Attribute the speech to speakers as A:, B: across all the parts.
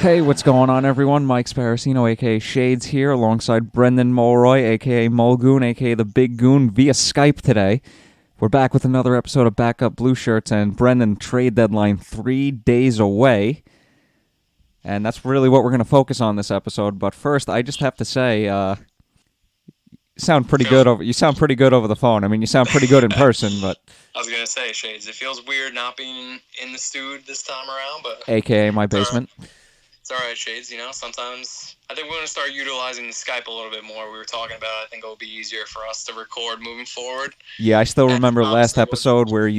A: Hey, what's going on, everyone? Mike Sparacino, a.k.a. Shades, here, alongside Brendan Mulroy, a.k.a. Mulgoon, a.k.a. The Big Goon, via Skype today. We're back with another episode of Backup Blueshirts, and Brendan, trade deadline 3 days away. And that's really what we're going to focus on this episode. But first, I just have to say, you sound pretty good over the phone. I mean, you sound pretty good in person, but...
B: I was going to say, Shades, it feels weird not being in the studio this time around, but...
A: A.k.a. my basement.
B: It's all right, Shades. You know, sometimes I think we're going to start utilizing the Skype a little bit more. We were talking about it. I think it'll be easier for us to record moving forward.
A: Yeah, I still remember last episode where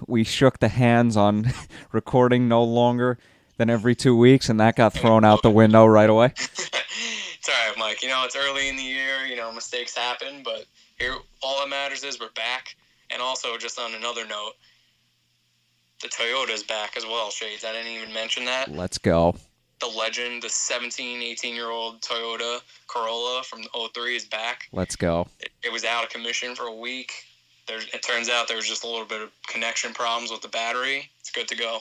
A: we shook the hands on recording no longer than every 2 weeks, and that got thrown out the window right away.
B: It's all right, Mike. You know, it's early in the year. You know, mistakes happen, but here, all that matters is we're back. And also, just on another note, the Toyota's back as well, Shades. I didn't even mention that.
A: Let's go.
B: The legend, the 17, 18-year-old Toyota Corolla from 03 is back.
A: Let's go.
B: It was out of commission for a week. It turns out there was just a little bit of connection problems with the battery. It's good to go.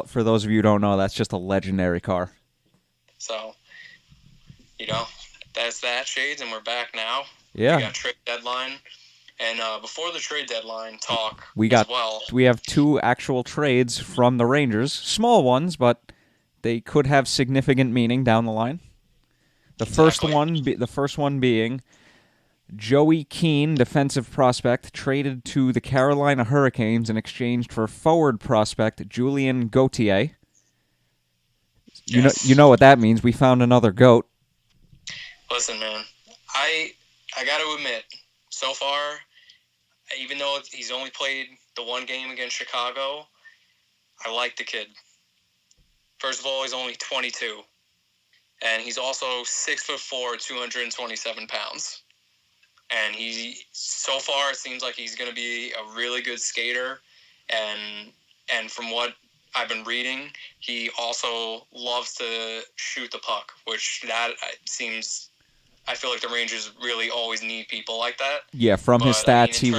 A: For those of you who don't know, that's just a legendary car.
B: So, you know, that's that, Shades, and we're back now.
A: Yeah.
B: We got trade deadline. And before the trade deadline talk
A: we have 2 actual trades from the Rangers. Small ones, but... they could have significant meaning down the line. The first one being Joey Keane, defensive prospect, traded to the Carolina Hurricanes in exchange for forward prospect Julien Gauthier.
B: Yes.
A: You know what that means. We found another GOAT.
B: Listen, man, I got to admit, so far, even though he's only played the one game against Chicago, I like the kid. First of all, he's only 22, and he's also 6'4", 227 pounds. And so far, it seems like he's going to be a really good skater. And from what I've been reading, he also loves to shoot the puck, which seems. I feel like the Rangers really always need people like that.
A: Yeah, from his stats, he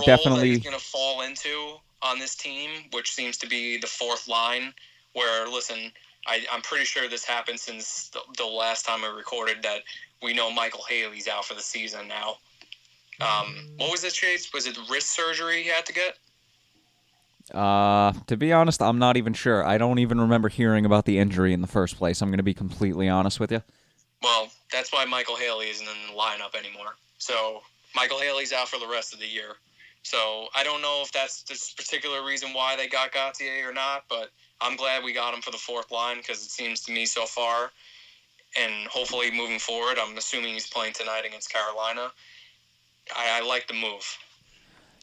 A: definitely
B: he's going to fall into on this team, which seems to be the fourth line, where, listen, I'm pretty sure this happened since the last time I recorded that we know Michael Haley's out for the season now. What was it, Chase? Was it wrist surgery he had to get?
A: To be honest, I'm not even sure. I don't even remember hearing about the injury in the first place. I'm going to be completely honest with you.
B: Well, that's why Michael Haley isn't in the lineup anymore. So Michael Haley's out for the rest of the year. So I don't know if that's the particular reason why they got Gauthier or not, but I'm glad we got him for the fourth line because it seems to me so far, and hopefully moving forward, I'm assuming he's playing tonight against Carolina. I like the move.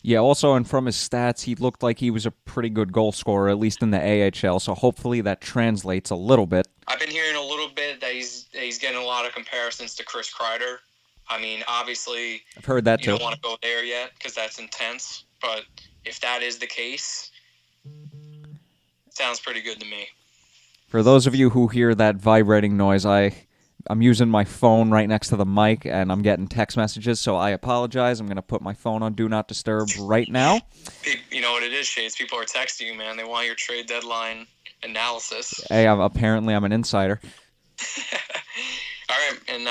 A: Yeah, also, and from his stats, he looked like he was a pretty good goal scorer, at least in the AHL, so hopefully that translates a little bit.
B: I've been hearing a little bit that he's getting a lot of comparisons to Chris Kreider. I mean, obviously,
A: I've heard that too.
B: You don't want to go there yet because that's intense. But if that is the case, it sounds pretty good to me.
A: For those of you who hear that vibrating noise, I'm using my phone right next to the mic, and I'm getting text messages, so I apologize. I'm going to put my phone on Do Not Disturb right now.
B: You know what it is, Shades? People are texting you, man. They want your trade deadline analysis.
A: Hey, apparently I'm an insider.
B: All right, and...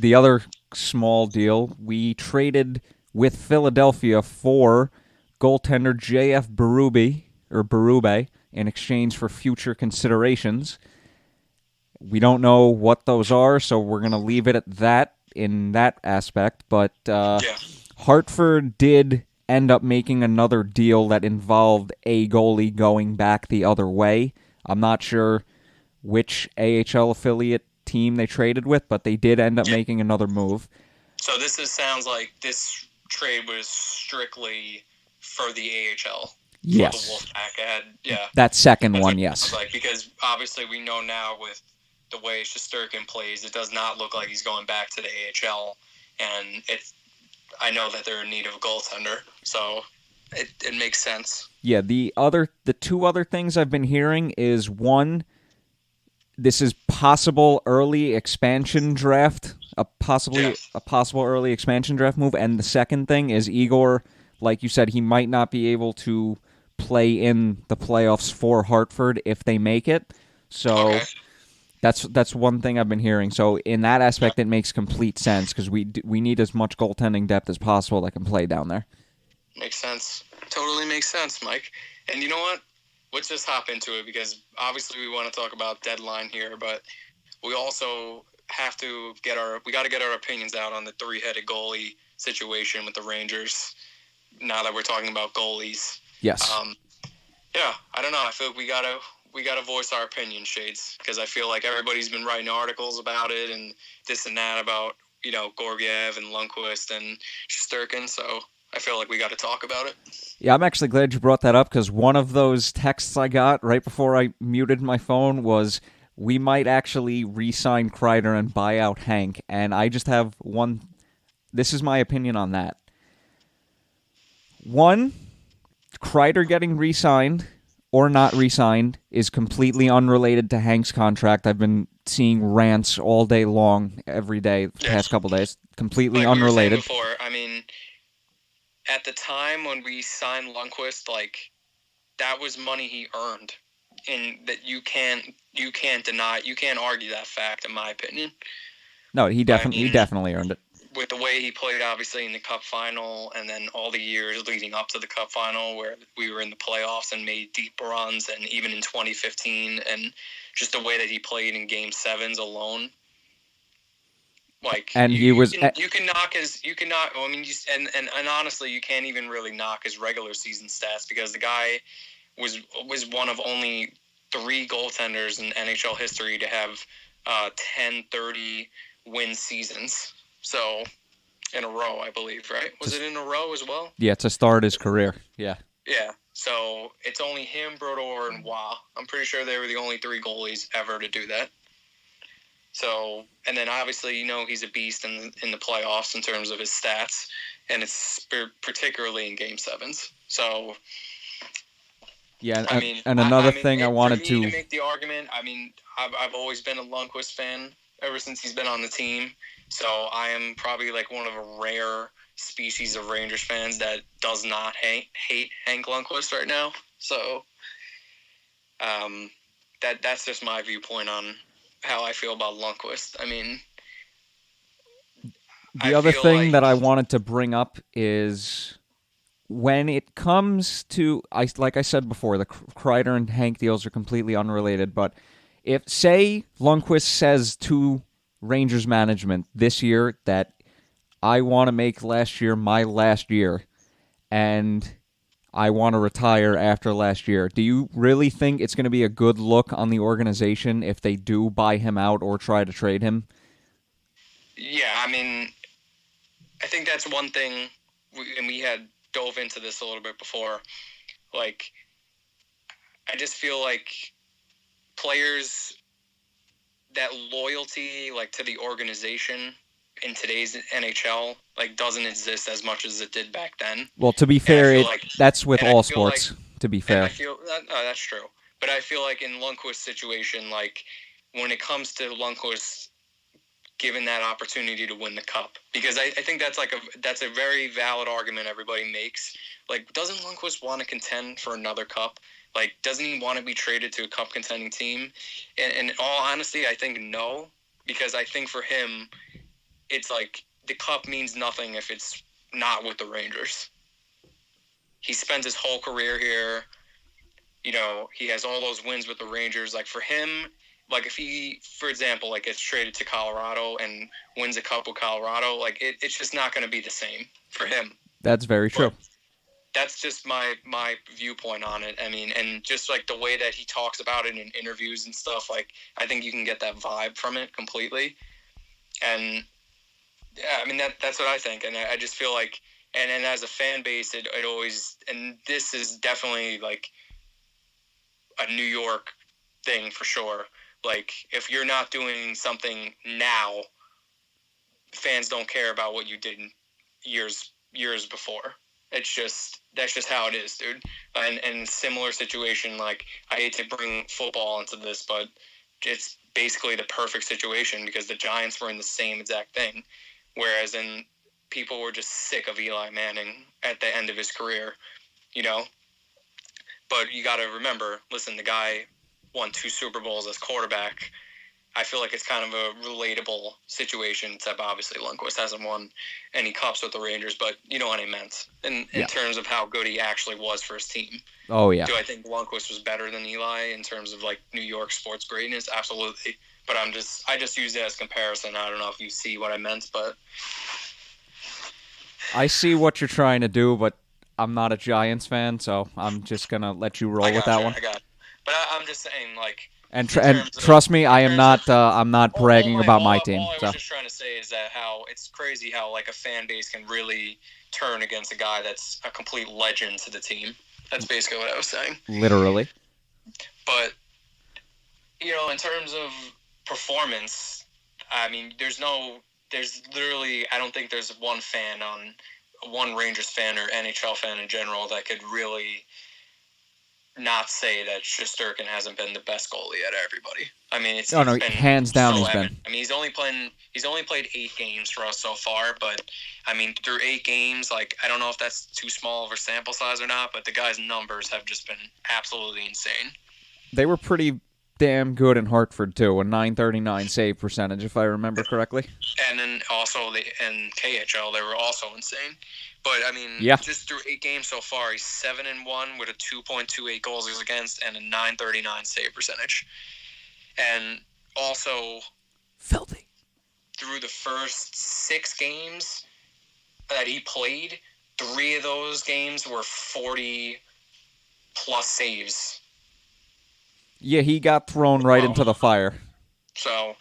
A: the other small deal, we traded with Philadelphia for goaltender J.F. Berube in exchange for future considerations. We don't know what those are, so we're going to leave it at that in that aspect. But Hartford did end up making another deal that involved a goalie going back the other way. I'm not sure which AHL affiliate team they traded with, but they did end up making another move.
B: So sounds like this trade was strictly for the AHL.
A: Yes.
B: For the Wolfpack.
A: That second one, yes.
B: Because obviously we know now with the way Shesterkin plays, it does not look like he's going back to the AHL, and I know that they're in need of a goaltender, so it makes sense.
A: Yeah, the 2 other things I've been hearing is, one, this is possible early expansion draft, a possible early expansion draft move, and the second thing is Igor, like you said, he might not be able to play in the playoffs for Hartford if they make it. So
B: Okay.
A: that's one thing I've been hearing. So in that
B: Yeah.
A: aspect, it makes complete sense because we need as much goaltending depth as possible that can play down there.
B: Makes sense. Totally makes sense, Mike. And you know what? Let's just hop into it because obviously we want to talk about deadline here, but we also have to we got to get our opinions out on the three-headed goalie situation with the Rangers. Now that we're talking about goalies,
A: Yes.
B: um, yeah, I don't know. I feel like we gotta voice our opinion, Shades, because I feel like everybody's been writing articles about it and this and that about Gorgiev and Lundqvist and Shesterkin. So I feel like we got to talk about it.
A: Yeah, I'm actually glad you brought that up because one of those texts I got right before I muted my phone was we might actually re-sign Kreider and buy out Hank. And I just have one. This is my opinion on that. One, Kreider getting re-signed or not re-signed is completely unrelated to Hank's contract. I've been seeing rants all day long, every day, the
B: Yeah,
A: past couple days. Completely
B: like we were saying
A: unrelated.
B: before. I mean, at the time when we signed Lundqvist, like that was money he earned, and that you can't deny, you can't argue that fact, in my opinion.
A: No,
B: I
A: he
B: mean,
A: definitely earned it.
B: with the way he played, obviously in the Cup final, and then all the years leading up to the Cup final, where we were in the playoffs and made deep runs, and even in 2015, and just the way that he played in Game Sevens alone. Like
A: And
B: you,
A: he
B: you
A: was
B: can you can knock his you can knock. I mean, and honestly, you can't even really knock his regular season stats because the guy was one of only 3 goaltenders in NHL history to have 10-30 win seasons. So in a row, I believe, right? Was it in a row as well?
A: yeah, to start his career. Yeah.
B: Yeah. So it's only him, Brodeur, and Wah. I'm pretty sure they were the only 3 goalies ever to do that. So, and then obviously, he's a beast in the playoffs in terms of his stats, and it's particularly in Game Sevens. So,
A: Yeah,
B: I mean,
A: and another thing I
B: for
A: wanted
B: me to
A: to
B: make the argument, I mean, I've always been a Lundqvist fan ever since he's been on the team. So I am probably like one of a rare species of Rangers fans that does not hate Hank Lundqvist right now. So that's just my viewpoint on how I feel about Lundqvist. I mean,
A: the
B: I
A: other
B: feel
A: thing
B: like
A: that I wanted to bring up is when it comes to like I said before, the Kreider and Hank deals are completely unrelated. But if say Lundqvist says to Rangers management this year that I want to make last year my last year, and I want to retire after last year. Do you really think it's going to be a good look on the organization if they do buy him out or try to trade him?
B: yeah, I mean, I think that's one thing, and we had dove into this a little bit before. Like, I just feel like players, that loyalty, like, to the organization in today's NHL, like, doesn't exist as much as it did back then.
A: Well, to be
B: And I
A: fair,
B: feel like,
A: that's with
B: and I
A: all
B: feel like,
A: sports. To be
B: and I
A: fair,
B: feel, no, that's true. But I feel like in Lundqvist's situation, like, when it comes to Lundqvist given that opportunity to win the cup, because I think that's a very valid argument everybody makes. Like, doesn't Lundqvist want to contend for another cup? Like, doesn't he want to be traded to a cup contending team? And in all honesty, I think no, because I think for him, it's like the cup means nothing if it's not with the Rangers. He spent his whole career here. He has all those wins with the Rangers. Like, for him, like, if he, for example, like, gets traded to Colorado and wins a cup with Colorado, like, it's just not going to be the same for him.
A: that's very true.
B: But that's just my viewpoint on it. I mean, and just, like, the way that he talks about it in interviews and stuff, like, I think you can get that vibe from it completely. And, yeah, I mean, that's what I think. And I just feel like, and as a fan base, it always, and this is definitely, like, a New York thing for sure. Like, if you're not doing something now, fans don't care about what you did years before. That's just how it is, dude. And similar situation, like, I hate to bring football into this, but it's basically the perfect situation because the Giants were in the same exact thing. Whereas people were just sick of Eli Manning at the end of his career, you know? But you got to remember, listen, the guy won 2 Super Bowls as quarterback. I feel like it's kind of a relatable situation, except obviously Lundqvist hasn't won any cups with the Rangers, but you know what I meant in terms of how good he actually was for his team.
A: Oh, yeah.
B: Do I think Lundqvist was better than Eli in terms of like New York sports greatness? Absolutely. But I just used it as comparison. I don't know if you see what I meant, but
A: I see what you're trying to do, but I'm not a Giants fan, so I'm just gonna let you roll with that one.
B: I got. But I'm just saying, like,
A: And
B: in
A: trust me, I am
B: terms of
A: not. I'm not bragging about my team.
B: all I
A: So
B: was just trying to say is that how it's crazy how like a fan base can really turn against a guy that's a complete legend to the team. That's basically what I was saying.
A: literally,
B: But you know, in terms of performance, I mean, there's literally, I don't think there's one Rangers fan or NHL fan in general that could really not say that Shesterkin hasn't been the best goalie out of everybody. I mean, it's been
A: hands down
B: so
A: he's
B: evident.
A: been.
B: I mean, he's only played 8 games for us so far, but I mean, through 8 games, like I don't know if that's too small of a sample size or not, but the guy's numbers have just been absolutely insane.
A: They were pretty damn good in Hartford too, a .939 save percentage, if I remember correctly.
B: And then also in KHL, they were also insane. But I mean, just through 8 games so far, he's 7-1 with a 2.28 goals against and a .939 save percentage. And also,
A: filthy.
B: Through the first 6 games that he played, 3 of those games were 40 plus saves.
A: Yeah, he got thrown right into the fire.
B: So,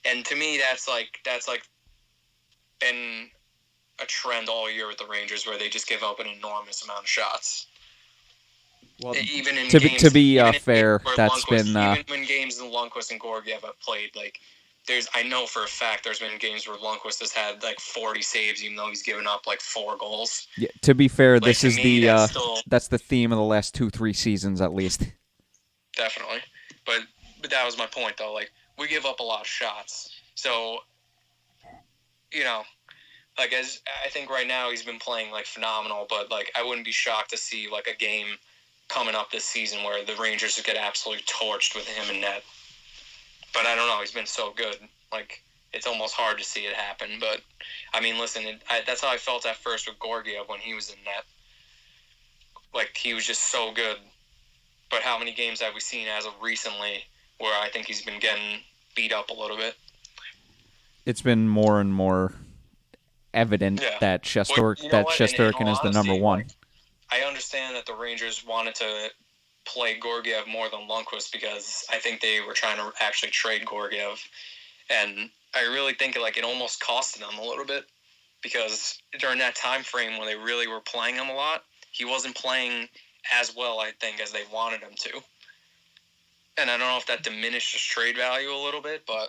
B: and to me, that's been a trend all year with the Rangers, where they just give up an enormous amount of shots.
A: Well,
B: even in
A: to
B: games,
A: be fair, that's been
B: even when games in Lundqvist and Georgiev have played, like I know for a fact there's been games where Lundqvist has had like 40 saves, even though he's given up like 4 goals.
A: Yeah, to be fair,
B: like,
A: this is that's the theme of the last 2-3 seasons at least.
B: Definitely, but that was my point though. Like, we give up a lot of shots, so you know, like, as I think right now he's been playing like phenomenal, but like I wouldn't be shocked to see like a game coming up this season where the Rangers get absolutely torched with him in net. But I don't know, he's been so good. Like, it's almost hard to see it happen. But I mean, listen, that's how I felt at first with Georgiev when he was in net. Like, he was just so good. But how many games have we seen as of recently where I think he's been getting beat up a little bit?
A: It's been more and more evident that Shesterkin is the number one.
B: Like, I understand that the Rangers wanted to play Georgiev more than Lundqvist because I think they were trying to actually trade Georgiev. And I really think it almost costed them a little bit because during that time frame when they really were playing him a lot, he wasn't playing as well, I think, as they wanted him to. And I don't know if that diminished his trade value a little bit, but...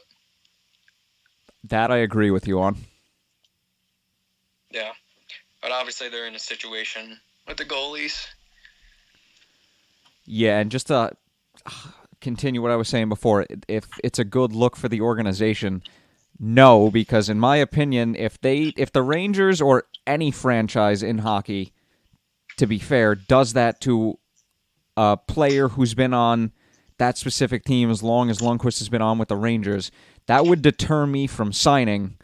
A: That I agree with you on.
B: Yeah. But obviously they're in a situation with the goalies.
A: Yeah, and just to continue what I was saying before, if it's a good look for the organization, no, because in my opinion, if the Rangers or any franchise in hockey, to be fair, does that to a player who's been on that specific team as long as Lundqvist has been on with the Rangers, that would deter me from signing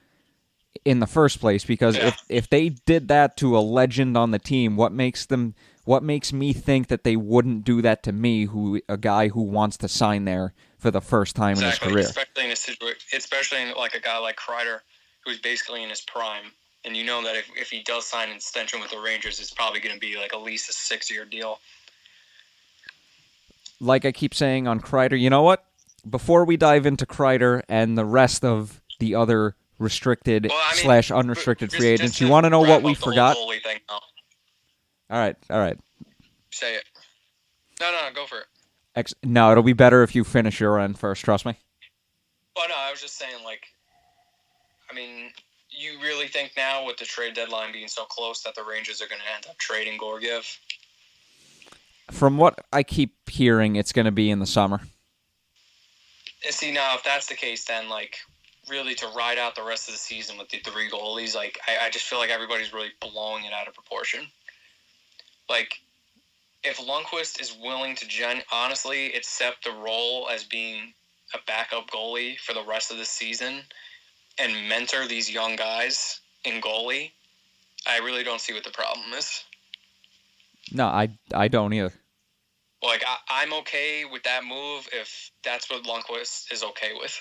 A: in the first place, because if they did that to a legend on the team, what makes me think that they wouldn't do that to me, a guy who wants to sign there for the first time in his career?
B: Especially in like a guy like Kreider, who's basically in his prime, and you know that if he does sign an extension with the Rangers, it's probably going to be like at least a 6-year deal.
A: Like I keep saying on Kreider, you know what? Before we dive into Kreider and the rest of the other restricted / unrestricted free agents, you want to know what we forgot?
B: All
A: right.
B: Say it. No, go for it.
A: No, it'll be better if you finish your end first, trust me.
B: Well, no, I was just saying, like, I mean, you really think now with the trade deadline being so close that the Rangers are going to end up trading Georgiev?
A: From what I keep hearing, it's going to be in the summer.
B: See, now, if that's the case, then, like, really to ride out the rest of the season with the 3 goalies, like, I just feel like everybody's really blowing it out of proportion. Like, if Lundqvist is willing to honestly accept the role as being a backup goalie for the rest of the season and mentor these young guys in goalie, I really don't see what the problem is.
A: No, I don't either.
B: Like, I'm okay with that move if that's what Lundqvist is okay with.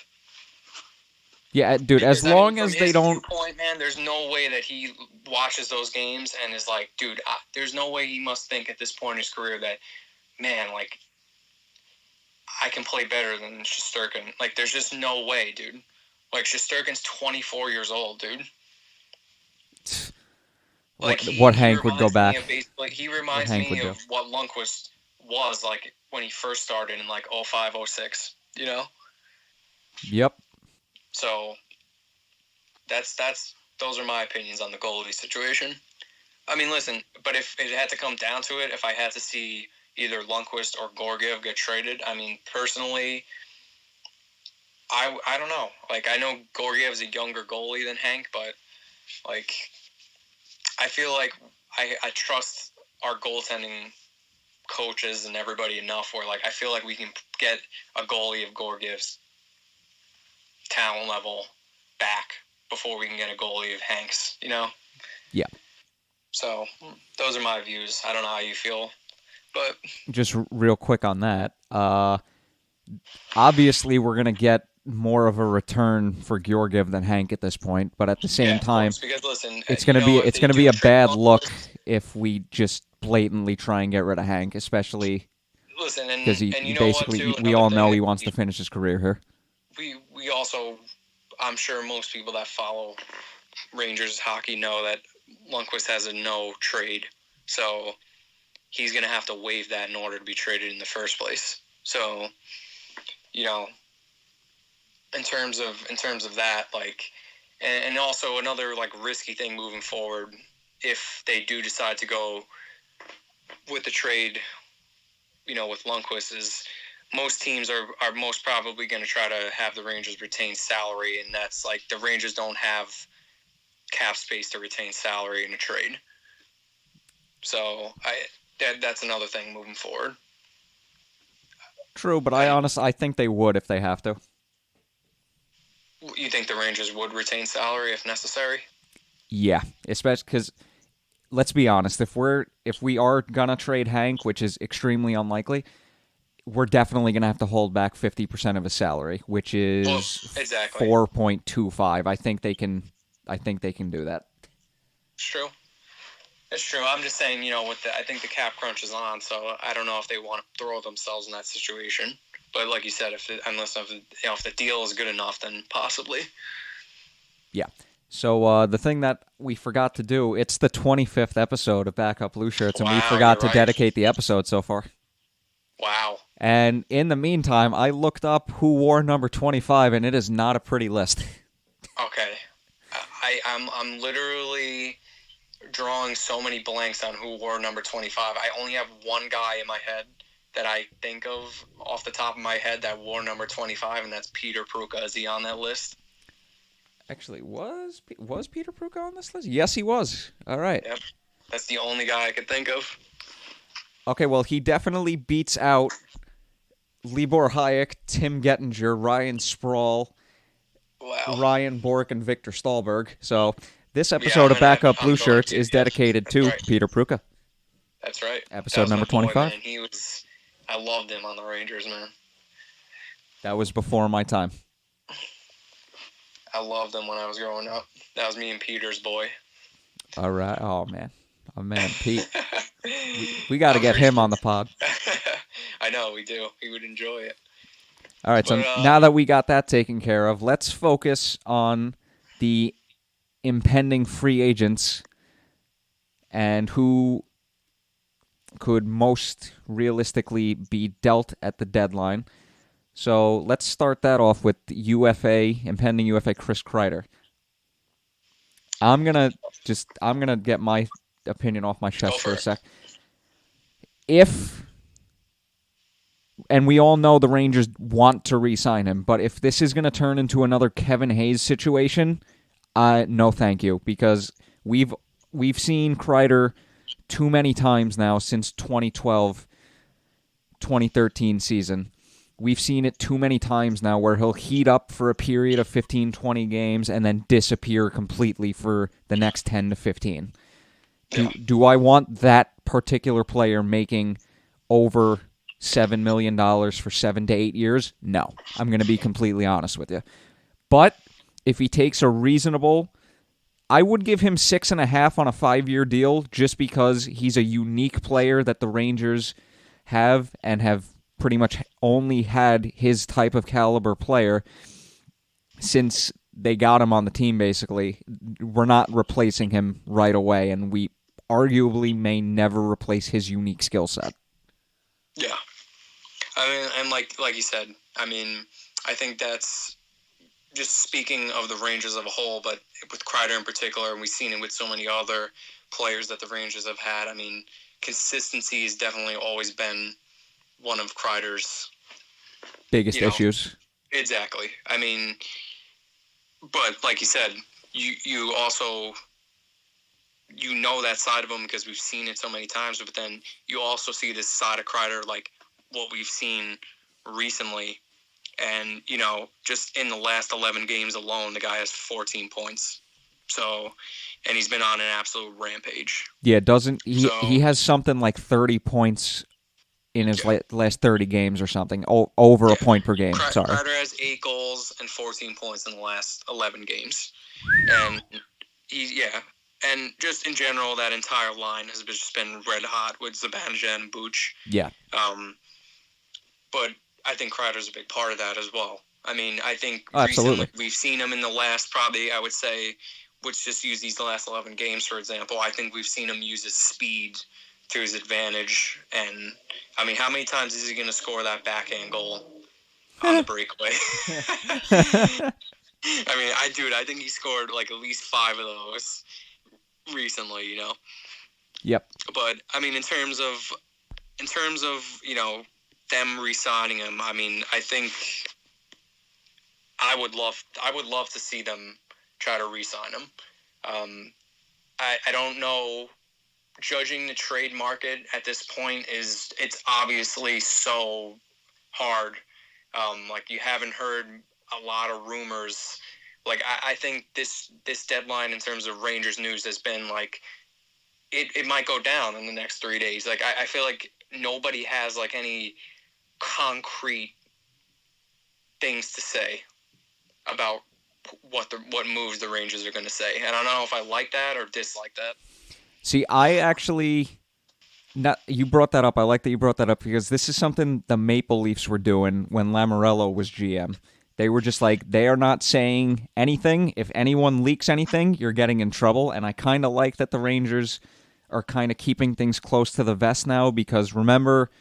A: Yeah, dude,
B: because,
A: as long as they don't...
B: From his viewpoint, man, there's no way that he watches those games and is like, dude, there's no way he must think at this point in his career that, man, like, I can play better than Shesterkin. Like, there's just no way, dude. Like, Shesterkin's 24 years old, dude. Like,
A: what Hank would go back.
B: He reminds me of what Lundqvist was like when he first started in like 05, 06, you know?
A: Yep.
B: So those are my opinions on the goalie situation. I mean, listen, but if it had to come down to it, if I had to see either Lundqvist or Georgiev get traded, I mean, personally, I don't know. Like, I know Georgiev is a younger goalie than Hank, but like, I feel like I trust our goaltending coaches and everybody enough where, like, I feel like we can get a goalie of Georgiev's talent level back before we can get a goalie of Hank's, you know?
A: Yeah.
B: So, those are my views. I don't know how you feel, but...
A: Just real quick on that. Obviously, we're going to get more of a return for Georgiev than Hank at this point, but at the same time,
B: because, listen,
A: it's going to be a bad look if we just blatantly try and get rid of Hank, especially because we all know he wants to finish his career here.
B: We also, I'm sure most people that follow Rangers hockey know that Lundqvist has a no trade, so he's going to have to waive that in order to be traded in the first place. So, you know, in terms of that, like, and also another like risky thing moving forward, if they do decide to go with the trade, you know, with Lundqvist, is most teams are most probably going to try to have the Rangers retain salary, and that's like the Rangers don't have cap space to retain salary in a trade. So that's another thing moving forward.
A: True, but I think they would if they have to.
B: You think the Rangers would retain salary if necessary?
A: Yeah, especially because, let's be honest, if we are gonna trade Hank, which is extremely unlikely, we're definitely gonna have to hold back 50% of his salary, which is 4.25. I think they can do that.
B: It's true. It's true. I'm just saying, you know, I think the cap crunch is on, so I don't know if they want to throw themselves in that situation. But like you said, if the deal is good enough, then possibly.
A: Yeah. So the thing that we forgot to do, it's the 25th episode of Backup Blueshirts, and we forgot to dedicate the episode so far.
B: Wow.
A: And in the meantime, I looked up who wore number 25, and it is not a pretty list.
B: Okay. I'm literally drawing so many blanks on who wore number 25. I only have one guy in my head that I think of off the top of my head that wore number 25, and that's Peter Pruka. Is he on that list?
A: Actually, was Peter Pruka on this list? Yes, he was. All right.
B: Yep. That's the only guy I could think of.
A: Okay, well, he definitely beats out Libor Hayek, Tim Gettinger, Ryan Sproul, Ryan Bork, and Victor Stahlberg. So this episode of Backup Blueshirts is dedicated to Peter Pruka.
B: That's right.
A: Episode number 25.
B: I loved him on the Rangers, man.
A: That was before my time.
B: I loved him when I was growing up. That was me and Peter's boy.
A: All right. Oh, man. Oh, man, Pete. we got to get him on the pod.
B: I know, we do. He would enjoy it.
A: All right, so now that we got that taken care of, let's focus on the impending free agents and who could most realistically be dealt at the deadline. So let's start that off with impending UFA Chris Kreider. I'm gonna get my opinion off my chest for a sec. And we all know the Rangers want to re-sign him, but if this is going to turn into another Kevin Hayes situation, no thank you, because we've seen Kreider too many times now since 2012, 2013 season. We've seen it too many times now where he'll heat up for a period of 15, 20 games and then disappear completely for the next 10 to 15. Do I want that particular player making over $7 million for 7 to 8 years? No. I'm going to be completely honest with you. But if he takes a reasonable, I would give him 6.5 on a 5-year deal just because he's a unique player that the Rangers have and have pretty much only had his type of caliber player since they got him on the team, basically. We're not replacing him right away, and we arguably may never replace his unique skill set.
B: Yeah. I mean, and like you said, I mean, I think that's just speaking of the Rangers as a whole, but with Kreider in particular, and we've seen it with so many other players that the Rangers have had. I mean, consistency has definitely always been one of Kreider's
A: biggest issues.
B: Exactly. I mean, but like you said, you also that side of him because we've seen it so many times, but then you also see this side of Kreider, like what we've seen recently. And, just in the last 11 games alone, the guy has 14 points. So, and he's been on an absolute rampage.
A: Yeah, he has something like 30 points in his last 30 games or something, over a point per game.
B: Kreider has 8 goals and 14 points in the last 11 games. And, and just in general, that entire line has just been red hot with Zibanejad and Buch.
A: Yeah.
B: But I think Kreider's a big part of that as well. I mean, I think
A: Absolutely.
B: Recently we've seen him in the last, probably, I would say, let's just use these last 11 games, for example. I think we've seen him use his speed to his advantage. And, I mean, how many times is he going to score that backhand goal on the breakaway? I mean, I think he scored like at least 5 of those recently,
A: Yep.
B: But, I mean, in terms of, them re-signing him, I mean, I think I would love to see them try to re-sign him. I don't know. Judging the trade market at this point it's obviously so hard. Like you haven't heard a lot of rumors. Like I think this deadline in terms of Rangers news has been like it might go down in the next 3 days. Like I feel like nobody has like any concrete things to say about what moves the Rangers are going to say. And I don't know if I like that or dislike that.
A: See, I actually... you brought that up. I like that you brought that up because this is something the Maple Leafs were doing when Lamoriello was GM. They were just like, they are not saying anything. If anyone leaks anything, you're getting in trouble. And I kind of like that the Rangers are kind of keeping things close to the vest now because remember...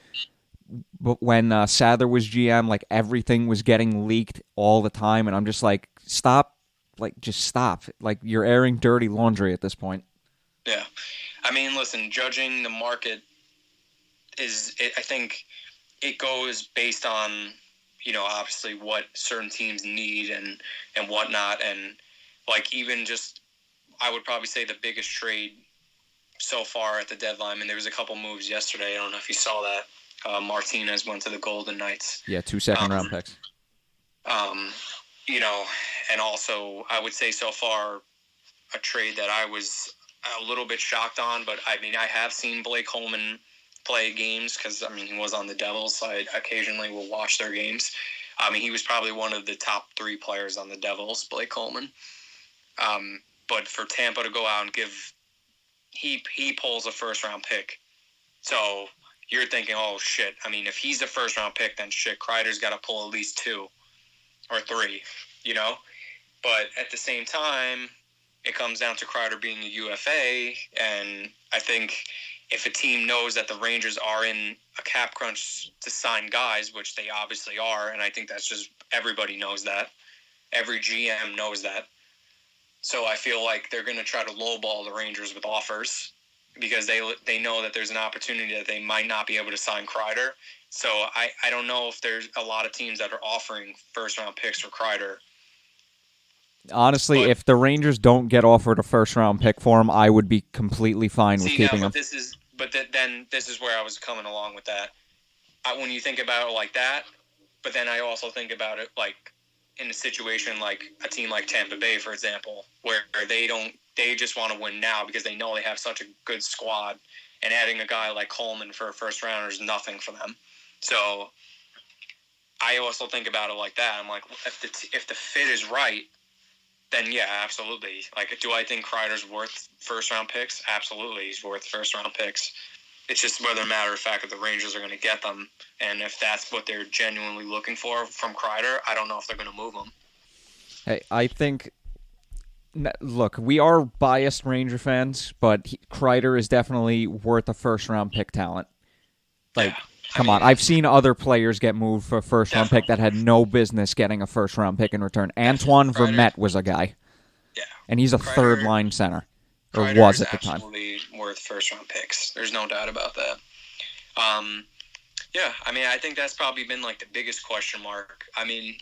A: But when Sather was GM, like everything was getting leaked all the time, and I'm just like, stop, like just stop, like you're airing dirty laundry at this point.
B: Yeah, I mean, listen, judging the market I think it goes based on obviously what certain teams need and whatnot, and like even just I would probably say the biggest trade so far at the deadline. I mean, there was a couple moves yesterday. I don't know if you saw that. Martinez went to the Golden Knights.
A: Yeah, 2 second-round picks.
B: And also I would say so far a trade that I was a little bit shocked on, but I mean I have seen Blake Coleman play games because I mean he was on the Devils, so I occasionally will watch their games. I mean he was probably one of the top 3 players on the Devils, Blake Coleman. But for Tampa to go out and he pulls a first-round pick, so. You're thinking, oh, shit. I mean, if he's a first-round pick, then shit, Kreider's got to pull at least 2 or 3, But at the same time, it comes down to Kreider being a UFA, and I think if a team knows that the Rangers are in a cap crunch to sign guys, which they obviously are, and I think that's just everybody knows that. Every GM knows that. So I feel like they're going to try to lowball the Rangers with offers, because they know that there's an opportunity that they might not be able to sign Kreider. So I don't know if there's a lot of teams that are offering first-round picks for Kreider.
A: Honestly, if the Rangers don't get offered a first-round pick for him, I would be completely fine with keeping him.
B: but then this is where I was coming along with that. When you think about it like that, but then I also think about it like in a situation like a team like Tampa Bay, for example, where they just want to win now because they know they have such a good squad, and adding a guy like Coleman for a first rounder is nothing for them. So I also think about it like that. I'm like, if the fit is right, then yeah, absolutely. Like, do I think Kreider's worth first-round picks? Absolutely, he's worth first-round picks. It's just whether, matter of fact, if the Rangers are going to get them, and if that's what they're genuinely looking for from Kreider, I don't know if they're going to move him.
A: Hey, I think. Look, we are biased Ranger fans, but Kreider is definitely worth a first-round pick talent. Like, come on, I've seen other players get moved for a first-round pick that had no business getting a first-round pick in return. Antoine Vermette was a guy.
B: Yeah.
A: And he's a third-line center. Or
B: Kreider
A: was
B: is
A: at the time.
B: absolutely worth first-round picks. There's no doubt about that. Yeah, I mean, I think that's probably been like the biggest question mark. I mean,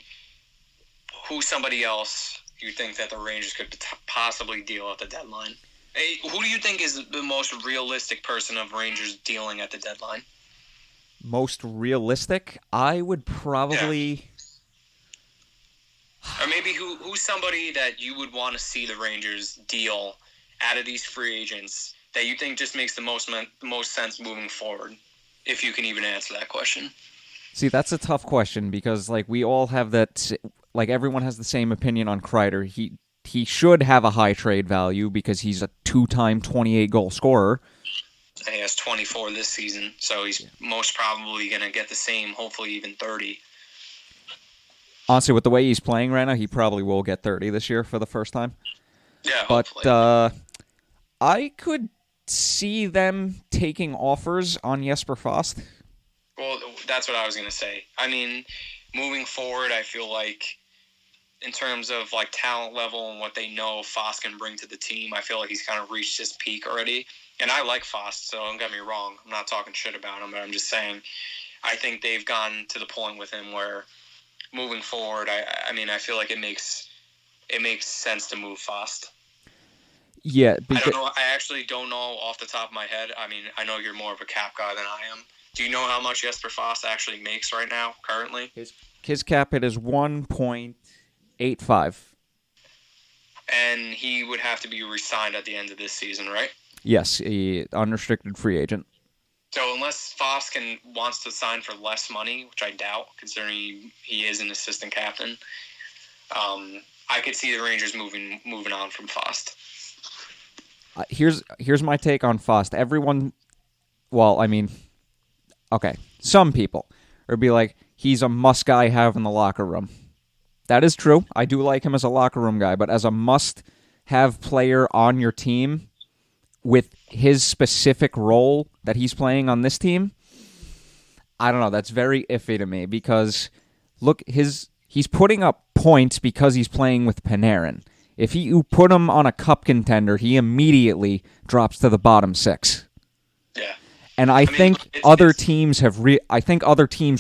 B: who's somebody else you think that the Rangers could possibly deal at the deadline? Hey, who do you think is the most realistic person of Rangers dealing at the deadline?
A: Most realistic? I would probably...
B: Yeah. Or maybe who's somebody that you would want to see the Rangers deal out of these free agents that you think just makes the most sense moving forward, if you can even answer that question?
A: See, that's a tough question because, like, we all have that... Like, everyone has the same opinion on Kreider. He should have a high trade value because he's a two-time 28-goal scorer.
B: And he has 24 this season, so he's most probably going to get the same, hopefully even 30.
A: Honestly, with the way he's playing right now, he probably will get 30 this year for the first time.
B: Yeah,
A: but
B: hopefully.
A: I could see them taking offers on Jesper Fast.
B: Well, that's what I was going to say. I mean, moving forward, I feel like in terms of like talent level and what they know Fast can bring to the team, I feel like he's kind of reached his peak already. And I like Fast, so don't get me wrong. I'm not talking shit about him, but I'm just saying I think they've gotten to the point with him where moving forward, I mean, I feel like it makes sense to move Fast.
A: Yeah.
B: I don't know. I actually don't know off the top of my head. I mean, I know you're more of a cap guy than I am. Do you know how much Jesper Fast actually makes right now, currently?
A: His cap hit is 1.85.
B: And he would have to be re-signed at the end of this season, right?
A: Yes, unrestricted free agent.
B: So unless Fast wants to sign for less money, which I doubt, considering he is an assistant captain, I could see the Rangers moving on from Fast.
A: Here's my take on Fast. Everyone, well, I mean, okay, some people would be like, he's a must guy have in the locker room. That is true. I do like him as a locker room guy, but as a must-have player on your team with his specific role that he's playing on this team, I don't know. That's very iffy to me because, look, he's putting up points because he's playing with Panarin. If you put him on a cup contender, he immediately drops to the bottom six.
B: Yeah.
A: And I think other teams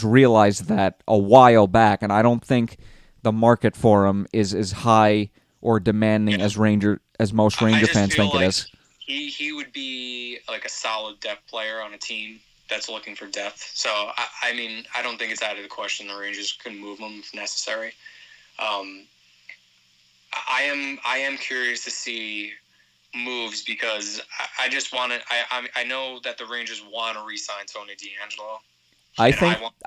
A: realized that a while back, and I don't think the market for him is as high or demanding as most Ranger fans think it is.
B: He would be like a solid depth player on a team that's looking for depth. So I mean, I don't think it's out of the question the Rangers can move him if necessary. I am curious to see moves because I just want to. I know that the Rangers want to re-sign Tony DeAngelo.
A: I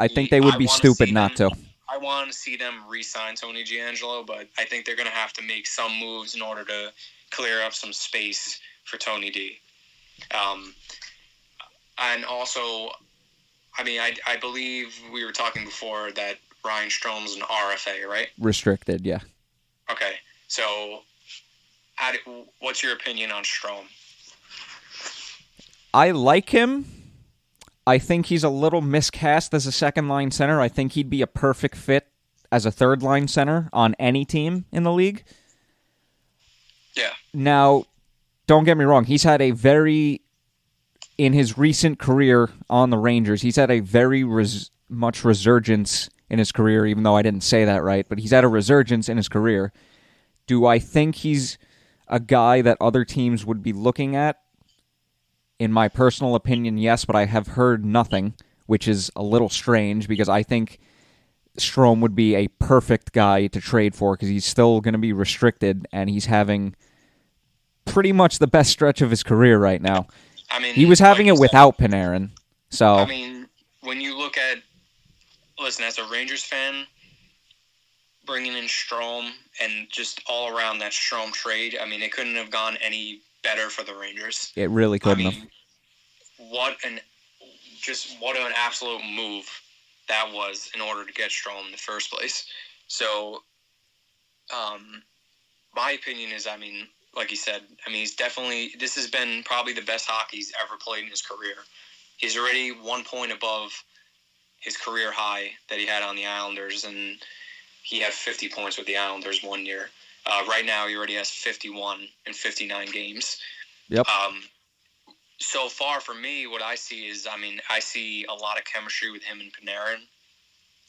A: think they would be stupid not to.
B: I want to see them re-sign Tony DeAngelo, but I think they're going to have to make some moves in order to clear up some space for Tony D. And also, I mean, I believe we were talking before that Ryan Strom's an RFA, right?
A: Restricted, yeah.
B: Okay, so what's your opinion on Strome?
A: I like him. I think he's a little miscast as a second-line center. I think he'd be a perfect fit as a third-line center on any team in the league.
B: Yeah.
A: Now, don't get me wrong. He's had in his recent career on the Rangers, he's had a very much resurgence in his career, even though I didn't say that right, but he's had a resurgence in his career. Do I think he's a guy that other teams would be looking at in my personal opinion, yes, but I have heard nothing, which is a little strange because I think Strome would be a perfect guy to trade for because he's still going to be restricted and he's having pretty much the best stretch of his career right now.
B: I mean,
A: he was having
B: like
A: it without Panarin. So
B: I mean, when you look at, listen, as a Rangers fan, bringing in Strome and just all around that Strome trade, I mean, it couldn't have gone any better for the Rangers.
A: it really couldn't have.
B: What an absolute move that was in order to get Strome in the first place. So, my opinion is, I mean, like you said, I mean, this has been probably the best hockey he's ever played in his career. He's already 1 point above his career high that he had on the Islanders, and he had 50 points with the Islanders 1 year. Right now, he already has 51 in 59 games.
A: Yep.
B: So far for me, what I see is, I mean, I see a lot of chemistry with him and Panarin.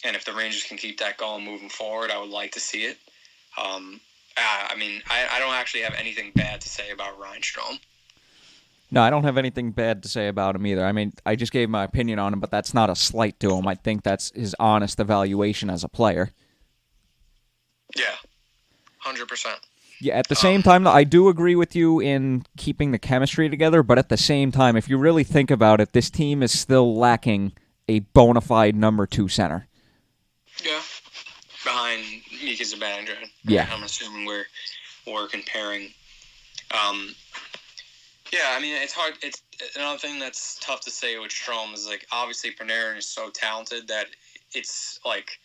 B: And if the Rangers can keep that going moving forward, I would like to see it. I mean, I don't actually have anything bad to say about Ryan Strome.
A: No, I don't have anything bad to say about him either. I mean, I just gave my opinion on him, but that's not a slight to him. I think that's his honest evaluation as a player.
B: Yeah, 100%.
A: Yeah, at the same time, I do agree with you in keeping the chemistry together, but at the same time, if you really think about it, this team is still lacking a bona fide number 2 center.
B: Yeah, behind Mika Zibanejad.
A: Yeah.
B: I'm assuming we're comparing. Yeah, I mean, it's hard. It's another thing that's tough to say with Strome is, like, obviously Panarin is so talented that it's like,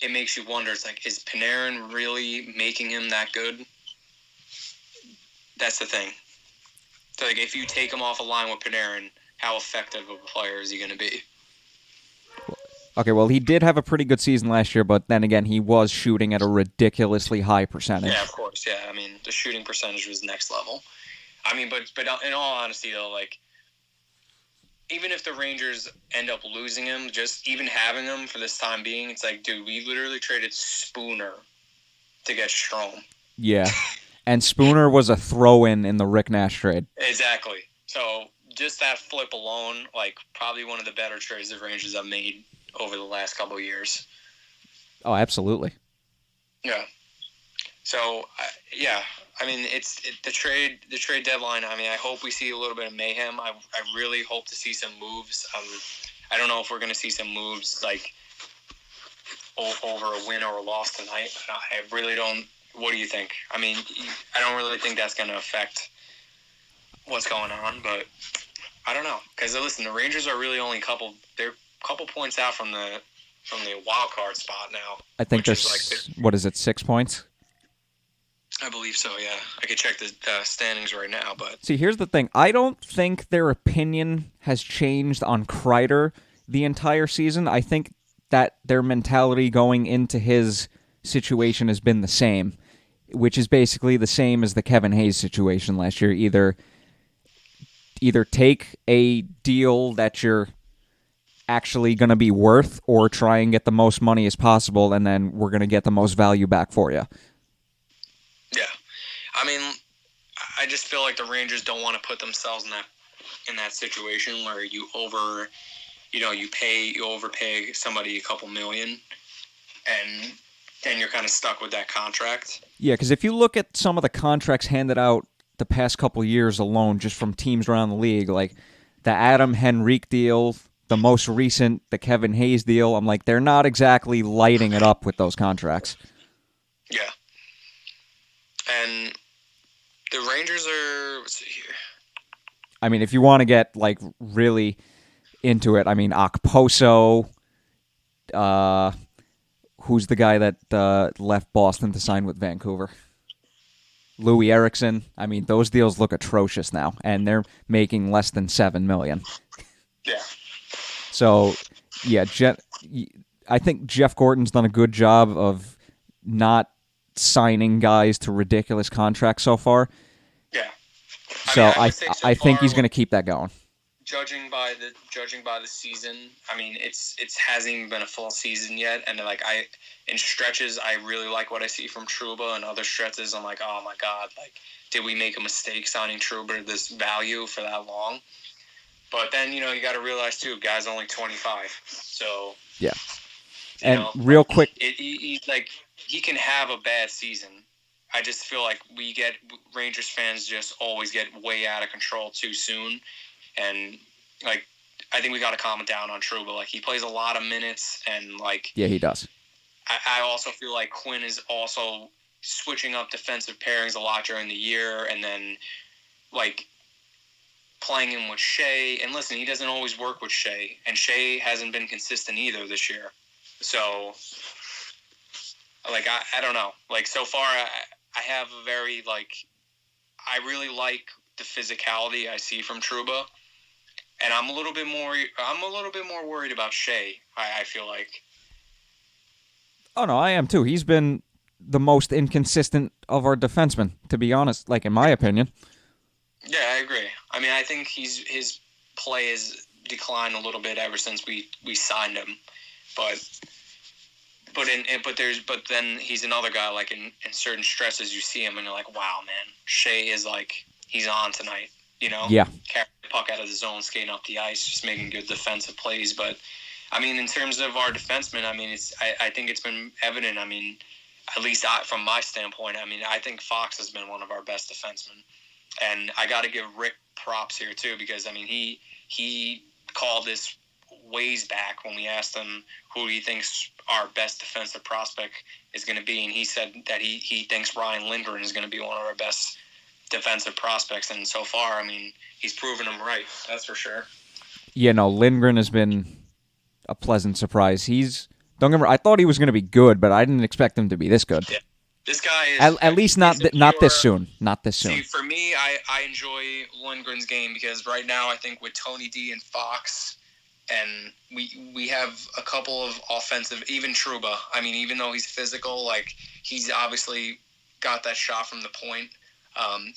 B: it makes you wonder, it's like, is Panarin really making him that good? That's the thing. So, like, if you take him off a line with Panarin, how effective of a player is he going to be?
A: Okay, well, he did have a pretty good season last year, but then again, he was shooting at a ridiculously high percentage.
B: Yeah, of course, yeah. I mean, the shooting percentage was next level. I mean, but in all honesty, though, like, even if the Rangers end up losing him, just even having him for this time being, it's like, dude, we literally traded Spooner to get Strome.
A: Yeah, and Spooner was a throw-in in the Rick Nash trade.
B: Exactly. So just that flip alone, like, probably one of the better trades the Rangers have made over the last couple of years.
A: Oh, absolutely.
B: Yeah. So, yeah. I mean, it's the trade deadline. I mean, I hope we see a little bit of mayhem. I really hope to see some moves. I don't know if we're going to see some moves like over a win or a loss tonight. I really don't. What do you think? I mean, I don't really think that's going to affect what's going on, but I don't know. Because listen, the Rangers are really only they're a couple points out from the wild card spot now.
A: I think there's what is it, 6 points?
B: I believe so, yeah. I could check the standings right now, but...
A: See, here's the thing. I don't think their opinion has changed on Kreider the entire season. I think that their mentality going into his situation has been the same, which is basically the same as the Kevin Hayes situation last year. Either take a deal that you're actually going to be worth or try and get the most money as possible, and then we're going to get the most value back for you.
B: Yeah. I mean, I just feel like the Rangers don't want to put themselves in that situation where you overpay somebody a couple million and then you're kind of stuck with that contract.
A: Yeah, because if you look at some of the contracts handed out the past couple years alone, just from teams around the league, like the Adam Henrique deal, the most recent, the Kevin Hayes deal, I'm like, they're not exactly lighting it up with those contracts.
B: Yeah. And the Rangers are... Let's see here.
A: I mean, if you want to get, like, really into it, I mean, Okposo, who's the guy that left Boston to sign with Vancouver? Louis Eriksson. I mean, those deals look atrocious now, and they're making less than $7 million.
B: Yeah.
A: So, yeah, I think Jeff Gordon's done a good job of not signing guys to ridiculous contracts so far.
B: Yeah.
A: I think he's going to keep that going.
B: judging by the season, I mean, it's hasn't even been a full season yet, and like in stretches, I really like what I see from Trouba, and other stretches, I'm like, oh my god, like, did we make a mistake signing Trouba at this value for that long? But then, you got to realize too, guy's only 25, so
A: Yeah.
B: you
A: And
B: know,
A: real quick,
B: he can have a bad season. I just feel like Rangers fans just always get way out of control too soon. And, like, I think we got to calm it down on Trouba. Like, he plays a lot of minutes, and, like...
A: Yeah, he does.
B: I also feel like Quinn is also switching up defensive pairings a lot during the year, and then, like, playing him with Shea. And listen, he doesn't always work with Shea, and Shea hasn't been consistent either this year. So, like, I don't know. Like, so far, I have a very, like... I really like the physicality I see from Trouba. And I'm a little bit more worried about Shea, I feel like.
A: Oh, no, I am too. He's been the most inconsistent of our defensemen, to be honest, like, in my opinion.
B: Yeah, I agree. I mean, I think his play has declined a little bit ever since we signed him. But then he's another guy, like, in certain stretches you see him and you're like, wow, man, Shea is like, he's on tonight.
A: Yeah.
B: Carrying the puck out of the zone, skating up the ice, just making good defensive plays. But, I mean, in terms of our defensemen, I mean, I think it's been evident. I mean, at least from my standpoint, I mean, I think Fox has been one of our best defensemen. And I got to give Rick props here, too, because, I mean, he called this ways back when we asked him who he thinks our best defensive prospect is going to be. And he said that he thinks Ryan Lindgren is going to be one of our best defensive prospects, and so far, I mean, he's proven them right. That's for sure.
A: Yeah, no, Lindgren has been a pleasant surprise. Don't get me wrong, I thought he was going to be good, but I didn't expect him to be this good.
B: Yeah. This guy is
A: at least not this soon. Not this soon.
B: See, for me, I enjoy Lindgren's game because right now I think with Tony D and Fox, and we have a couple of offensive, even Trouba. I mean, even though he's physical, like, he's obviously got that shot from the point.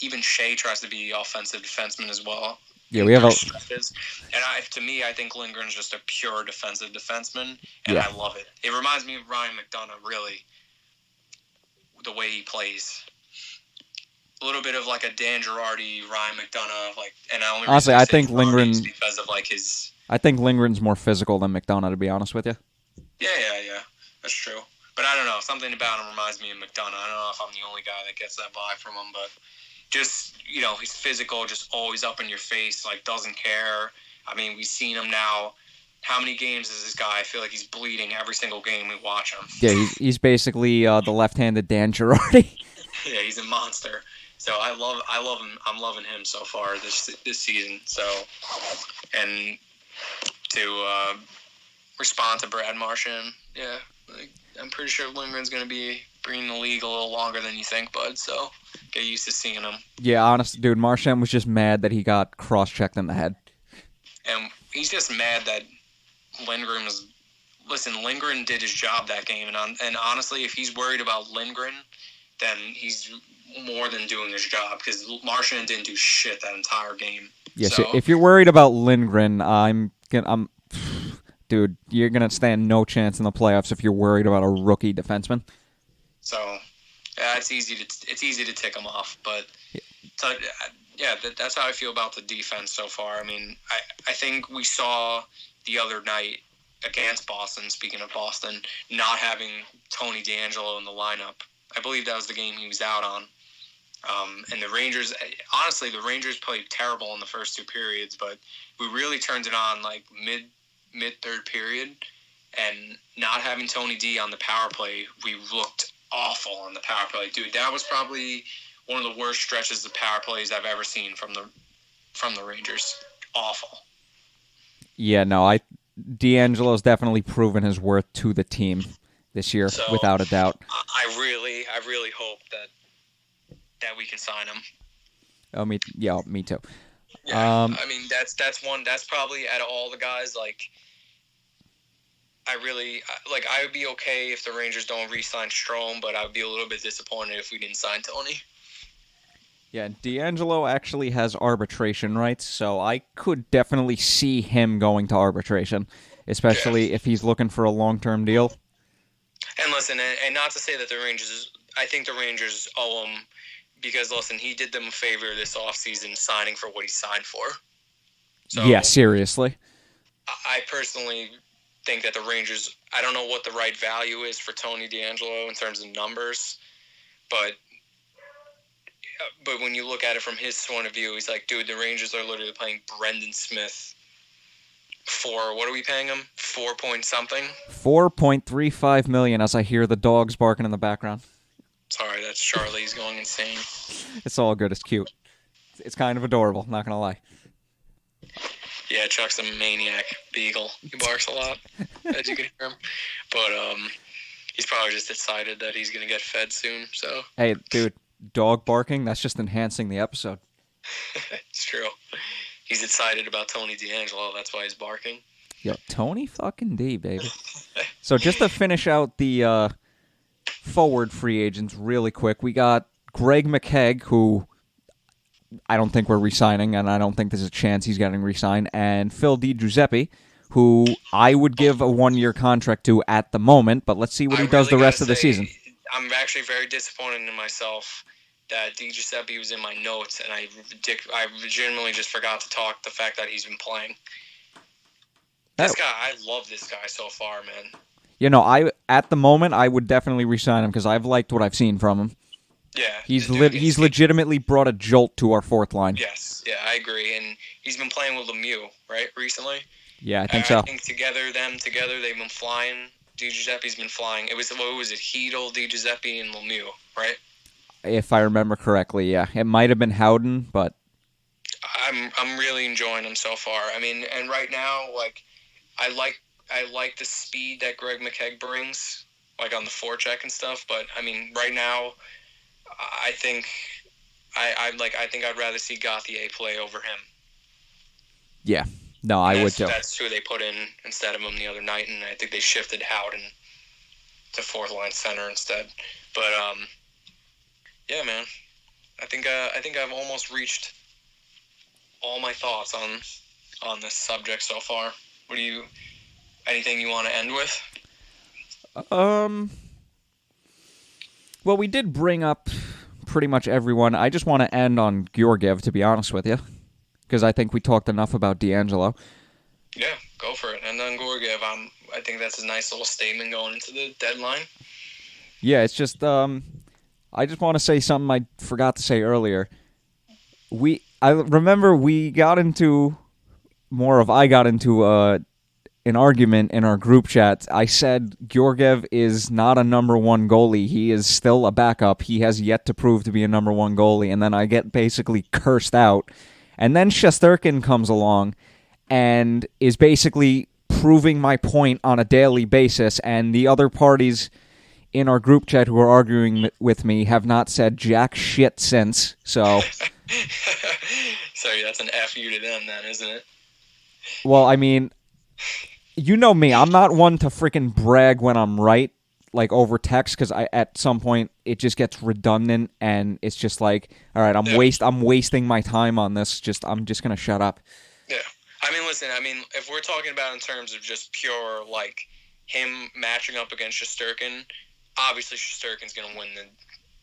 B: Even Shea tries to be offensive defenseman as well.
A: Yeah, we have
B: stretches. And to me, I think Lindgren's just a pure defensive defenseman, and I love it. It reminds me of Ryan McDonough, really, the way he plays. A little bit of like a Dan Girardi, Ryan McDonough, like. And
A: honestly, I think Lindgren
B: because of like his.
A: I think Lindgren's more physical than McDonough, to be honest with you.
B: Yeah, that's true. But I don't know. Something about him reminds me of McDonough. I don't know if I'm the only guy that gets that vibe from him, but just, he's physical, just always up in your face, like, doesn't care. I mean, we've seen him now. How many games is this guy? I feel like he's bleeding every single game we watch him.
A: Yeah, he's basically the left-handed Dan Girardi.
B: Yeah, he's a monster. So I love him. I'm loving him so far this season. So, and to respond to Brad Marchand, yeah, I'm pretty sure Lindgren's going to be bringing the league a little longer than you think, bud. So get used to seeing him.
A: Yeah, honest, dude, Marchand was just mad that he got cross-checked in the head.
B: And he's just mad that Lindgren was... Listen, Lindgren did his job that game. And honestly, if he's worried about Lindgren, then he's more than doing his job because Marchand didn't do shit that entire game.
A: Yeah, so if you're worried about Lindgren, dude, you're gonna stand no chance in the playoffs if you're worried about a rookie defenseman.
B: So, it's easy to tick him off, but that's how I feel about the defense so far. I mean, I think we saw the other night against Boston. Speaking of Boston, not having Tony DeAngelo in the lineup, I believe that was the game he was out on. And the Rangers, honestly, played terrible in the first two periods, but we really turned it on like mid third period, and not having Tony D on the power play, we looked awful on the power play. Dude, that was probably one of the worst stretches of power plays I've ever seen from the Rangers. Awful.
A: Yeah, no, DeAngelo's definitely proven his worth to the team this year, without a doubt.
B: I really hope that we can sign him.
A: Oh, me too.
B: Yeah, I mean that's probably out of all the guys, like, I would be okay if the Rangers don't re-sign Strome, but I would be a little bit disappointed if we didn't sign Tony.
A: Yeah, D'Angelo actually has arbitration rights, so I could definitely see him going to arbitration,
B: Yeah.
A: especially if he's looking for a long-term deal.
B: And listen, and not to say that the Rangers, I think the Rangers owe him because, listen, he did them a favor this offseason signing for what he signed for. So
A: Yeah, seriously.
B: I personally think that the Rangers, I don't know what the right value is for Tony DeAngelo in terms of numbers, but when you look at it from his point of view, he's like, dude, the Rangers are literally paying Brendan Smith for, what are we paying him? 4 point something?
A: $4.35 million as I hear the dogs barking in the background.
B: Sorry, that's Charlie. He's going insane.
A: It's all good. It's cute. It's kind of adorable, not going to lie.
B: Yeah, Chuck's a maniac beagle. He barks a lot, as you can hear him. But he's probably just excited that he's going to get fed soon. So
A: Hey, dude, dog barking, that's just enhancing the episode.
B: it's true. He's excited about Tony DeAngelo. That's why he's barking.
A: Yo, Tony fucking D, baby. So just to finish out the forward free agents really quick, we got Greg McKegg, who I don't think we're re-signing, and I don't think there's a chance he's getting re-signed, and Phil DiGiuseppe, who I would give a one-year contract to at the moment, but let's see what he does the rest of the season.
B: I'm actually very disappointed in myself that DiGiuseppe was in my notes, and I legitimately just forgot to talk the fact that he's been playing. This guy, I love this guy so far, man.
A: You know, at the moment, I would definitely re-sign him because I've liked what I've seen from him.
B: Yeah.
A: He's legitimately brought a jolt to our fourth line.
B: Yes, yeah, I agree. And he's been playing with Lemieux, right, recently?
A: Yeah, I think so.
B: I think together, they've been flying. DiGiuseppe's been flying. What was it, Hedel, DiGiuseppe, and Lemieux, right?
A: If I remember correctly, yeah. It might have been Howden, but
B: I'm really enjoying him so far. I mean, and right now, like, I like the speed that Greg McKegg brings, like on the forecheck and stuff. But I mean, right now, I think I'd rather see Gauthier play over him.
A: Yeah, no, I would too.
B: That's who they put in instead of him the other night, and I think they shifted Howden to fourth line center instead. But yeah, man, I think I've almost reached all my thoughts on this subject so far. Anything you want to end with?
A: Well, we did bring up pretty much everyone. I just want to end on Georgiev, to be honest with you, because I think we talked enough about DeAngelo.
B: Yeah, go for it. And then Georgiev, I think that's a nice little statement going into the deadline.
A: Yeah, it's just I just want to say something I forgot to say earlier. I remember I got into an argument in our group chat. I said Georgiev is not a number one goalie. He is still a backup. He has yet to prove to be a number one goalie. And then I get basically cursed out. And then Shesterkin comes along and is basically proving my point on a daily basis. And the other parties in our group chat who are arguing with me have not said jack shit since. So,
B: sorry, that's an F you to them then, isn't it?
A: Well, I mean, you know me. I'm not one to freaking brag when I'm right, like over text, because at some point it just gets redundant, and it's just like, all right, I'm wasting my time on this. I'm just gonna shut up.
B: Yeah, I mean, listen. I mean, if we're talking about in terms of just pure like him matching up against Shesterkin, obviously Shesterkin's gonna win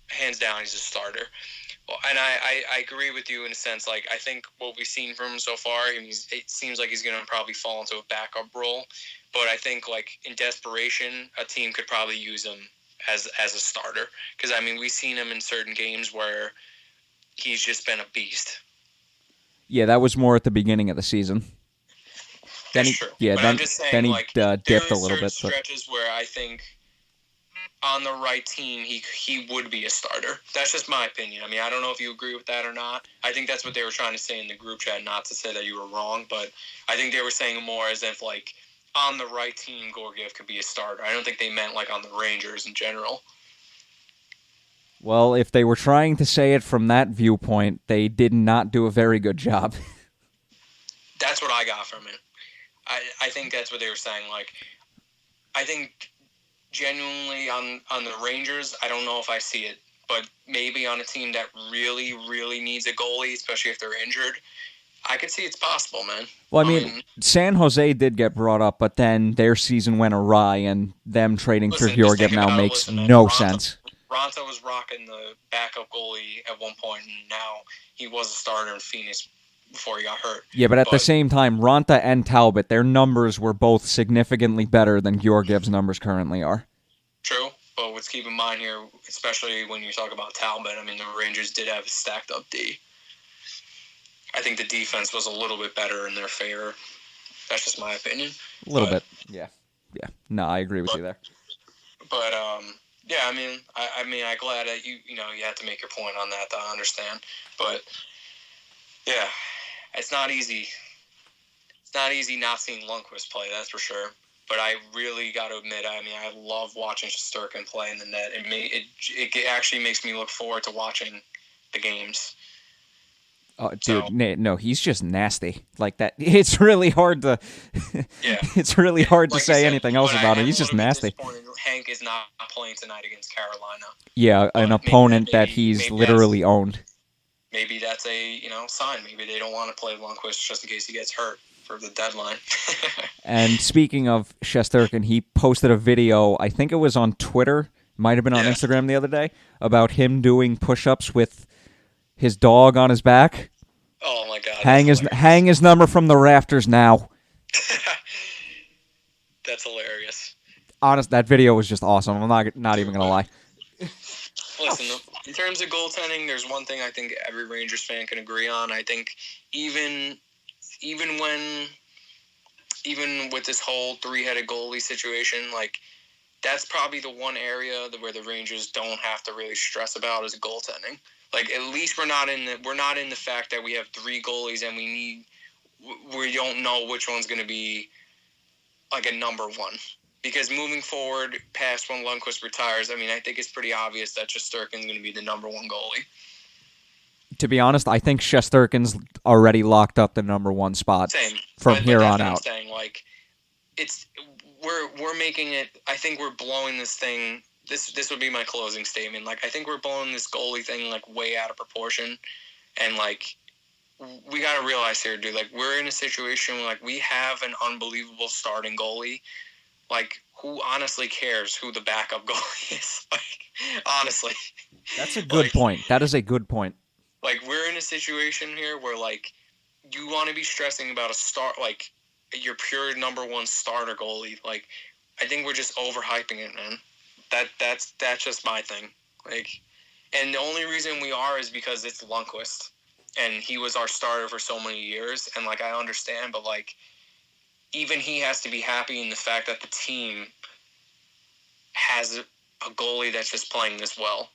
B: hands down. He's a starter. Well, and I agree with you in a sense. Like, I think what we've seen from him so far, it seems like he's going to probably fall into a backup role. But I think, like, in desperation, a team could probably use him as a starter. Because, I mean, we've seen him in certain games where he's just been a beast.
A: Yeah, that was more at the beginning of the season.
B: That's true.
A: Yeah,
B: but I'm just saying,
A: then he
B: like,
A: dipped a little bit.
B: There are stretches where I think on the right team, he would be a starter. That's just my opinion. I mean, I don't know if you agree with that or not. I think that's what they were trying to say in the group chat, not to say that you were wrong, but I think they were saying more as if, like, on the right team, Georgiev could be a starter. I don't think they meant, like, on the Rangers in general.
A: Well, if they were trying to say it from that viewpoint, they did not do a very good job.
B: That's what I got from it. I think that's what they were saying. Like, I think genuinely on the Rangers, I don't know if I see it, but maybe on a team that really, really needs a goalie, especially if they're injured, I could see it's possible, man.
A: Well, I mean, San Jose did get brought up, but then their season went awry, and them trading for Georgiev now makes no sense.
B: Ronta was rocking the backup goalie at one point, and now he was a starter in Phoenix before he got hurt.
A: Yeah, but at the same time, Ronta and Talbot, their numbers were both significantly better than Georgiev's numbers currently are.
B: True, but let's keep in mind here, especially when you talk about Talbot, I mean, the Rangers did have a stacked up D. I think the defense was a little bit better in their favor. That's just my opinion.
A: A little bit, yeah. No, I agree with you there.
B: But yeah, I mean, I'm glad that you had to make your point on that. I understand, but yeah, it's not easy. It's not easy not seeing Lundqvist play. That's for sure. But I really got to admit, I mean, I love watching Shesterkin play in the net. It actually makes me look forward to watching the games.
A: Oh, dude, no, he's just nasty. Like that, it's really hard to.
B: Yeah,
A: it's really hard to say anything else about him. He's just nasty.
B: Hank is not playing tonight against Carolina.
A: Yeah, an opponent that he's literally owned.
B: Maybe that's a sign. Maybe they don't want to play Lundqvist just in case he gets hurt for the deadline.
A: And speaking of Shesterkin, he posted a video. I think it was on Twitter, might have been on Instagram the other day, about him doing push-ups with his dog on his back.
B: Oh my God!
A: Hang his number from the rafters now.
B: That's hilarious.
A: Honest, that video was just awesome. I'm not even gonna lie.
B: Listen, in terms of goaltending, there's one thing I think every Rangers fan can agree on. I think even with this whole three-headed goalie situation, like that's probably the one area where the Rangers don't have to really stress about is goaltending. Like at least we're not in the fact that we have three goalies and we don't know which one's going to be like a number one. Because moving forward past when Lundqvist retires, I mean, I think it's pretty obvious that Shesterkin's going to be the number one goalie.
A: To be honest, I think Shesterkin's already locked up the number one spot from here on out.
B: I'm saying, like, we're making it. I think we're blowing this thing. This would be my closing statement. Like, I think we're blowing this goalie thing like way out of proportion, and like we got to realize here, dude. Like, we're in a situation where like we have an unbelievable starting goalie. Like, who honestly cares who the backup goalie is? Like, honestly.
A: That's a good point. That is a good point.
B: Like, we're in a situation here where, like, you want to be stressing about like, your pure number one starter goalie. Like, I think we're just overhyping it, man. That's just my thing. Like, and the only reason we are is because it's Lundqvist. And he was our starter for so many years. And, like, I understand, but, like, even he has to be happy in the fact that the team has a goalie that's just playing this well.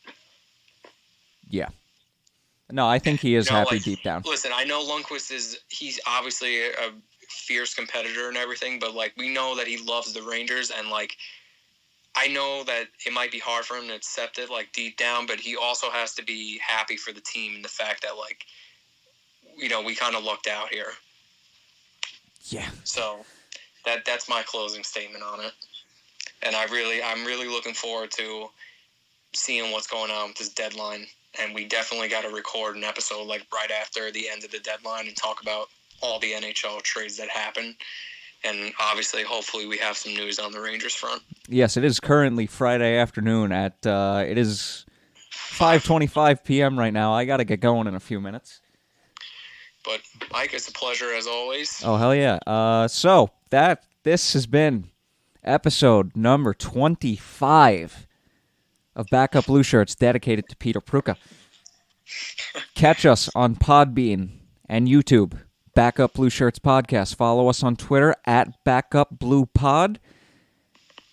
A: Yeah. No, I think he is happy deep down.
B: Listen, I know Lundqvist he's obviously a fierce competitor and everything, but, like, we know that he loves the Rangers, and, like, I know that it might be hard for him to accept it, like, deep down, but he also has to be happy for the team and the fact that, like, we kind of lucked out here.
A: Yeah.
B: So that's my closing statement on it. And I'm really looking forward to seeing what's going on with this deadline. And we definitely got to record an episode like right after the end of the deadline and talk about all the NHL trades that happen. And obviously, hopefully, we have some news on the Rangers front.
A: Yes, it is currently Friday afternoon at it is 5:25 p.m. right now. I got to get going in a few minutes.
B: But, Mike, it's a pleasure as always.
A: Oh, hell yeah. So, this has been episode number 25 of Backup Blueshirts, dedicated to Peter Pruka. Catch us on Podbean and YouTube, Backup Blueshirts Podcast. Follow us on Twitter at Backup Blue Pod.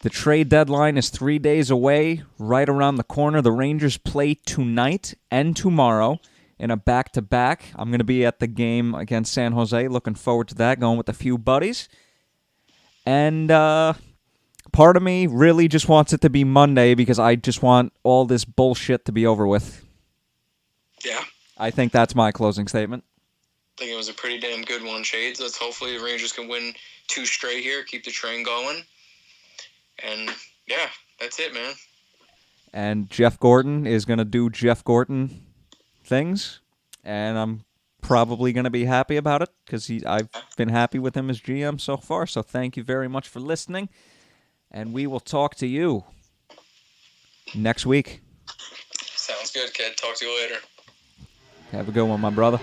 A: The trade deadline is 3 days away, right around the corner. The Rangers play tonight and tomorrow in a back-to-back. I'm going to be at the game against San Jose. Looking forward to that, going with a few buddies. And part of me really just wants it to be Monday because I just want all this bullshit to be over with.
B: Yeah.
A: I think that's my closing statement.
B: I think it was a pretty damn good one, Shades. Let's hopefully the Rangers can win 2 straight here, keep the train going. And, yeah, that's it, man.
A: And Jeff Gordon is going to do Jeff Gordon things, and I'm probably going to be happy about it because I've been happy with him as GM so far. So thank you very much for listening, and we will talk to you next week.
B: Sounds good, kid. Talk to you later.
A: Have a good one, my brother.